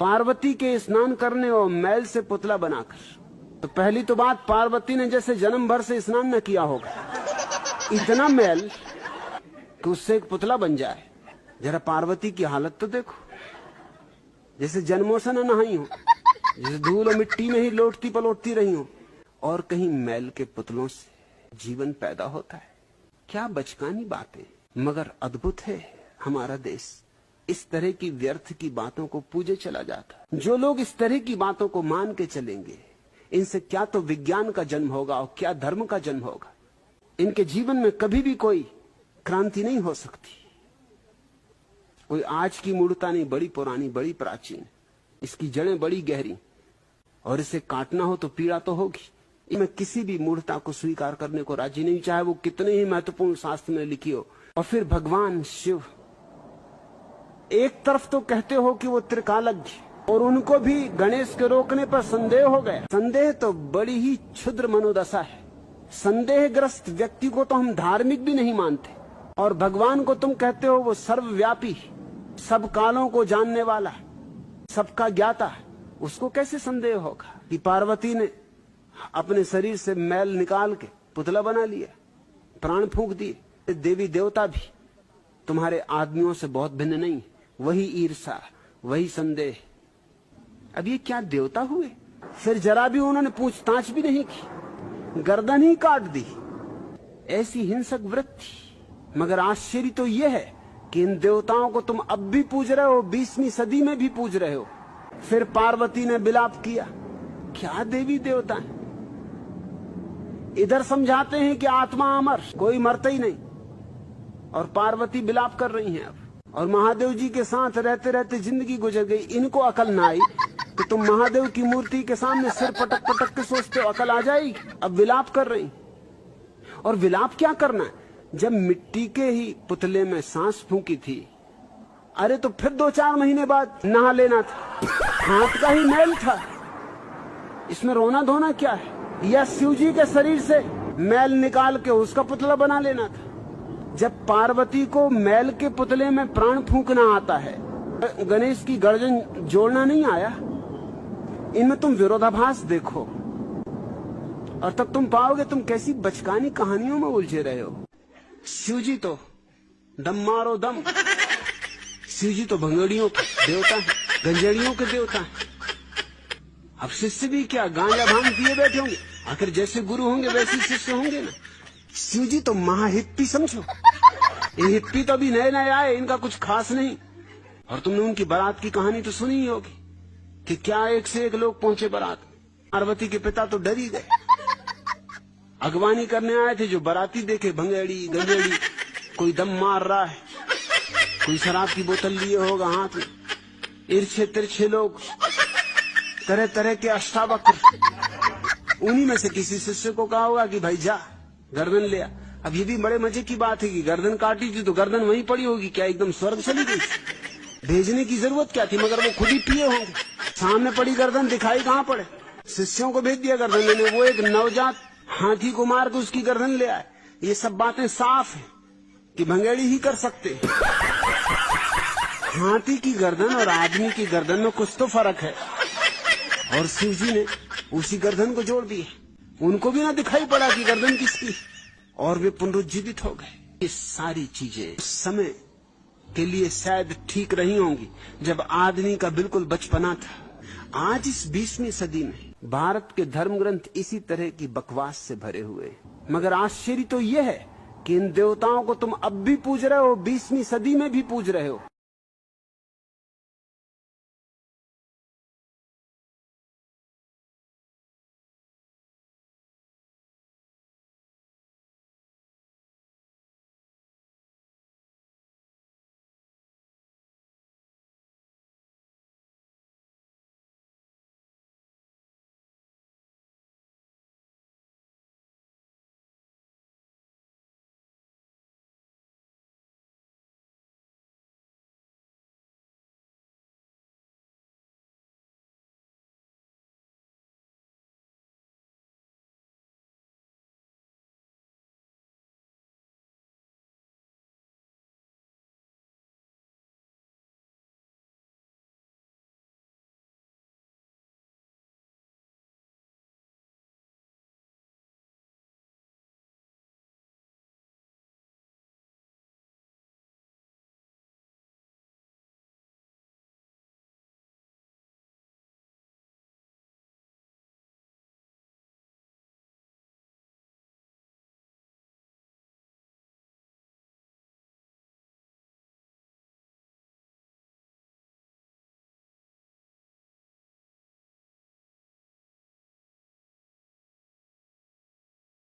पार्वती के स्नान करने और मैल से पुतला बनाकर। तो पहली तो बात, पार्वती ने जैसे जन्म भर से स्नान न किया होगा, इतना मैल कि उससे एक पुतला बन जाए। जरा पार्वती की हालत तो देखो, जैसे जन्मों से न नहाई हो, जैसे धूल और मिट्टी में ही लौटती पलटती रही हो, और कहीं मैल के पुतलों से जीवन पैदा होता है। क्या बचकानी बातें, मगर अद्भुत है हमारा देश। इस तरह की व्यर्थ की बातों को पूजे चला जाता। जो लोग इस तरह की बातों को मान के चलेंगे, इनसे क्या तो विज्ञान का जन्म होगा और क्या धर्म का जन्म होगा। इनके जीवन में कभी भी कोई क्रांति नहीं हो सकती। कोई आज की मूर्ता नहीं, बड़ी पुरानी, बड़ी प्राचीन, इसकी जड़ें बड़ी गहरी, और इसे काटना हो तो पीड़ा तो होगी। मैं किसी भी मूर्ता को स्वीकार करने को राजी नहीं, चाहे वो कितने ही महत्वपूर्ण शास्त्र में लिखी हो। और फिर भगवान शिव, एक तरफ तो कहते हो कि वो त्रिकालज्ञ, और उनको भी गणेश के रोकने पर संदेह हो गया। संदेह तो बड़ी ही क्षुद्र मनोदशा है। संदेहग्रस्त व्यक्ति को तो हम धार्मिक भी नहीं मानते, और भगवान को तुम कहते हो वो सर्वव्यापी, सब कालों को जानने वाला, सबका ज्ञाता। उसको कैसे संदेह होगा कि पार्वती ने अपने शरीर से मैल निकाल के पुतला बना लिया, प्राण फूंक दिए। देवी देवता भी तुम्हारे आदमियों से बहुत भिन्न नहीं, वही ईर्षा, वही संदेह। अब ये क्या देवता हुए? फिर जरा भी उन्होंने पूछताछ भी नहीं की, गर्दन ही काट दी। ऐसी हिंसक वृत्ति। मगर आश्चर्य तो यह है कि इन देवताओं को तुम अब भी पूज रहे हो, 20वीं सदी में भी पूज रहे हो। फिर पार्वती ने विलाप किया। क्या देवी देवता है? इधर समझाते हैं कि आत्मा अमर, कोई मरता ही नहीं, और पार्वती विलाप कर रही हैं अब। और महादेव जी के साथ रहते रहते जिंदगी गुजर गई। इनको अकल ना आई तो तुम महादेव की मूर्ति के सामने सिर पटक पटक के सोचते हो अकल आ जाएगी। अब विलाप कर रही। और विलाप क्या करना है? जब मिट्टी के ही पुतले में सांस फूंकी थी, अरे तो फिर 2-4 महीने बाद नहा लेना था। हाथ का ही मैल था, इसमें रोना धोना क्या है? या शिवजी के शरीर से मैल निकाल के उसका पुतला बना लेना था। जब पार्वती को मैल के पुतले में प्राण फूंकना आता है, गणेश की गर्दन जोड़ना नहीं आया। इनमें तुम विरोधाभास देखो, और तब तुम पाओगे तुम कैसी बचकानी कहानियों में उलझे रहे हो। शिवजी तो दम मारो दम, शिवजी तो भंगड़ियों के देवता है, गंजेड़ियों के देवता है। अब शिष्य भी क्या गांजा भांग पिए बैठे होंगे? आखिर जैसे गुरु होंगे वैसे शिष्य होंगे ना। शिवजी तो महाहिप्पी समझो। ये हिप्पी तो अभी नए नए आए, इनका कुछ खास नहीं। और तुमने उनकी बारात की कहानी तो सुनी ही होगी कि क्या एक से एक लोग पहुंचे बारात। पार्वती के पिता तो डर ही गए। अगवानी करने आए थे, जो बाराती देखे भंगेड़ी गंजेड़ी, कोई दम मार रहा है, कोई शराब की बोतल लिए होगा हाथ में, इर्छे तिरछे लोग, तरह तरह के अष्टावक्र। उन्हीं में से किसी शिष्य को कहा होगा कि भाई जा गर्दन ले आ। अब ये भी बड़े मजे की बात है कि गर्दन काटी थी तो गर्दन वहीं पड़ी होगी, क्या एकदम स्वर्ग चली गई? भेजने की जरूरत क्या थी? मगर वो खुद ही पिए होंगे। सामने पड़ी गर्दन दिखाई कहां पड़े? शिष्यों को भेज दिया गर्दन लेने। वो एक नवजात हाथी को मार के उसकी गर्दन ले आए। ये सब बातें साफ है कि भंगेड़ी ही कर सकते। हाथी की गर्दन और आदमी की गर्दन में कुछ तो फर्क है, और शिवजी ने उसी गर्दन को जोड़ दिए। उनको भी ना दिखाई पड़ा कि गर्दन किसकी, और वे पुनरुज्जीवित हो गए। ये सारी चीजें उस समय के लिए शायद ठीक रही होंगी जब आदमी का बिल्कुल बचपना था। आज इस 20वीं सदी में भारत के धर्म ग्रंथ इसी तरह की बकवास से भरे हुए। मगर आश्चर्य तो यह है कि इन देवताओं को तुम अब भी पूज रहे हो, 20वीं सदी में भी पूज रहे हो।